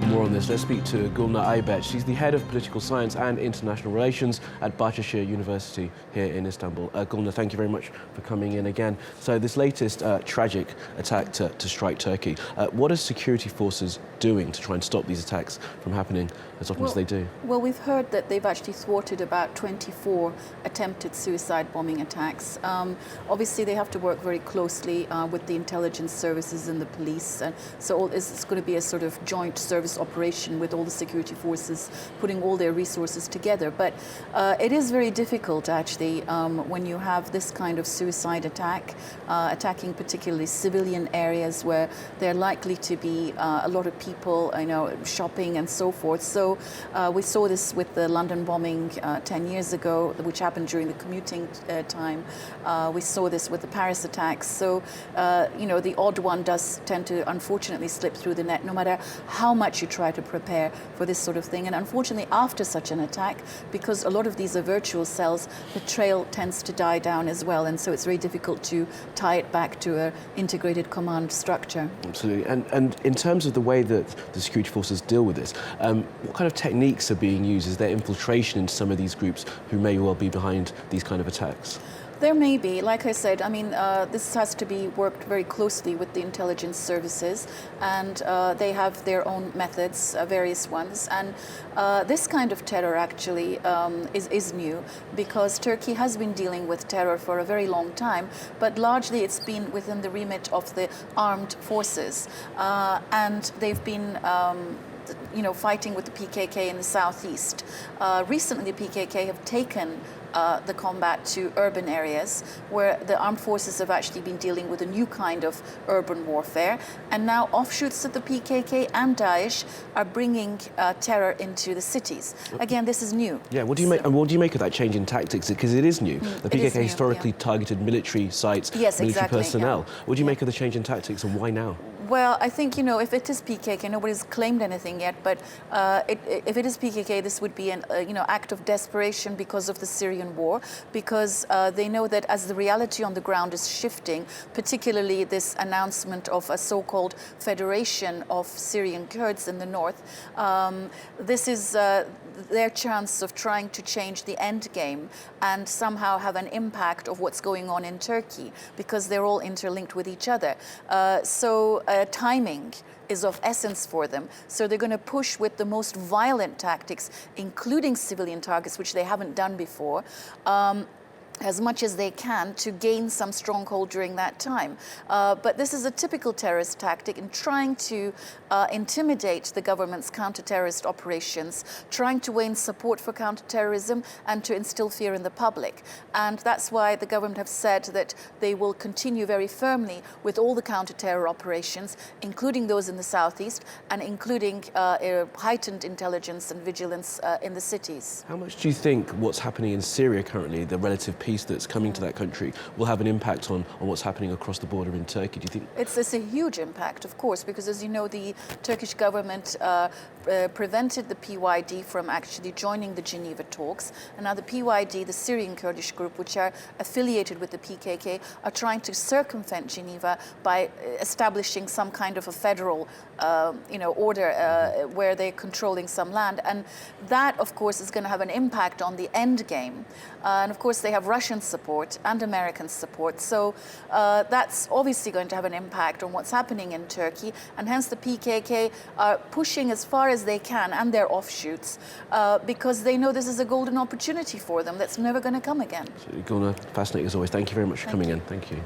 more on this, let's speak to Gulnur Aybet. She's the head of political science and international relations at Bahçeşehir University here in Istanbul. Gulnur, thank you very much for coming in again. So this latest tragic attack to strike Turkey, what are security forces doing to try and stop these attacks from happening as often as they do? Well, we've heard that they've actually thwarted about 24 attempted suicide bombing attacks. Obviously, they have to work very closely with the intelligence services and the police. So it's going to be a sort of joint service operation with all the security forces putting all their resources together. But it is very difficult, actually, when you have this kind of suicide attack, attacking particularly civilian areas where there are likely to be a lot of people, shopping and so forth. So we saw this with the London bombing 10 years ago, which happened during the commuting time. We saw this with the Paris attacks. So, the odd one does tend to, unfortunately, slip through the net, no matter how much you try to prepare for this sort of thing. And unfortunately, after such an attack, because a lot of these are virtual cells, the trail tends to die down as well. And so it's very difficult to tie it back to an integrated command structure. Absolutely. And in terms of the way that the security forces deal with this, what kind of techniques are being used? Is there infiltration into some of these groups who may well be behind these kind of attacks? There may be. Like I said, this has to be worked very closely with the intelligence services, and they have their own methods, various ones. And this kind of terror actually is new, because Turkey has been dealing with terror for a very long time, but largely it's been within the remit of the armed forces. And they've been fighting with the PKK in the southeast. Recently, the PKK have taken the combat to urban areas, where the armed forces have actually been dealing with a new kind of urban warfare. And now offshoots of the PKK and Daesh are bringing terror into the cities. Again, this is new. Yeah, what do you make of that change in tactics? Because it is new. The PKK historically targeted military sites, military personnel. What do you make of the change in tactics, and why now? Well, I think, if it is PKK, nobody's claimed anything yet, but if it is PKK, this would be an act of desperation because of the Syrian war, because they know that as the reality on the ground is shifting, particularly this announcement of a so-called federation of Syrian Kurds in the north, this is their chance of trying to change the end game and somehow have an impact of what's going on in Turkey, because they're all interlinked with each other. So timing is of essence for them. So they're going to push with the most violent tactics, including civilian targets, which they haven't done before, as much as they can to gain some stronghold during that time. But this is a typical terrorist tactic in trying to intimidate the government's counter-terrorist operations, trying to gain support for counter-terrorism and to instill fear in the public. And that's why the government have said that they will continue very firmly with all the counter-terror operations, including those in the southeast and including heightened intelligence and vigilance in the cities. How much do you think what's happening in Syria currently, the relative peace that's coming to that country, will have an impact on what's happening across the border in Turkey? Do you think? It's a huge impact, of course, because as you know, the Turkish government prevented the PYD from actually joining the Geneva talks. And now the PYD, the Syrian Kurdish group, which are affiliated with the PKK, are trying to circumvent Geneva by establishing some kind of a federal order where they're controlling some land. And that, of course, is going to have an impact on the end game. And of course, they have Russian support and American support. So that's obviously going to have an impact on what's happening in Turkey. And hence the PKK are pushing as far as they can, and their offshoots, because they know this is a golden opportunity for them that's never going to come again. Gulnur, fascinating as always. Thank you very much for coming in. Thank you.